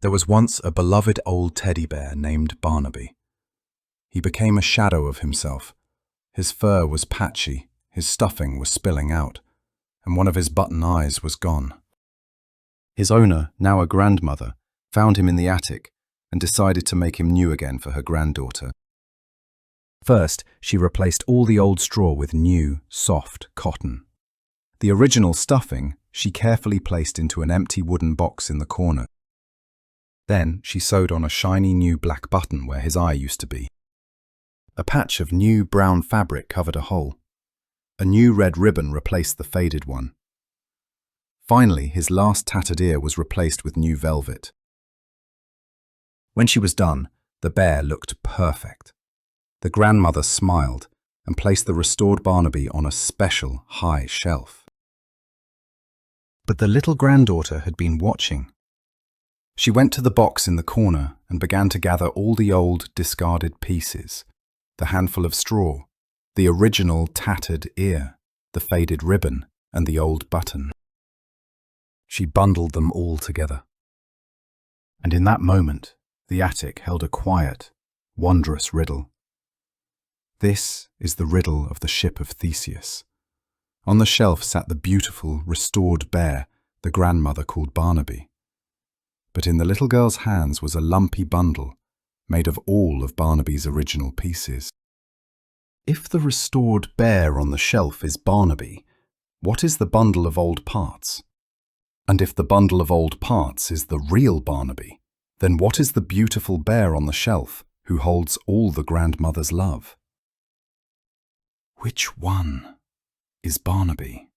There was once a beloved old teddy bear named Barnaby. He became a shadow of himself. His fur was patchy, his stuffing was spilling out, and one of his button eyes was gone. His owner, now a grandmother, found him in the attic and decided to make him new again for her granddaughter. First, she replaced all the old straw with new, soft cotton. The original stuffing she carefully placed into an empty wooden box in the corner. Then she sewed on a shiny new black button where his eye used to be. A patch of new brown fabric covered a hole. A new red ribbon replaced the faded one. Finally, his last tattered ear was replaced with new velvet. When she was done, the bear looked perfect. The grandmother smiled and placed the restored Barnaby on a special high shelf. But the little granddaughter had been watching. She went to the box in the corner and began to gather all the old, discarded pieces, the handful of straw, the original tattered ear, the faded ribbon, and the old button. She bundled them all together. And in that moment, the attic held a quiet, wondrous riddle. This is the riddle of the Ship of Theseus. On the shelf sat the beautiful, restored bear the grandmother called Barnaby. But in the little girl's hands was a lumpy bundle made of all of Barnaby's original pieces. If the restored bear on the shelf is Barnaby, what is the bundle of old parts? And if the bundle of old parts is the real Barnaby, then what is the beautiful bear on the shelf who holds all the grandmother's love? Which one is Barnaby?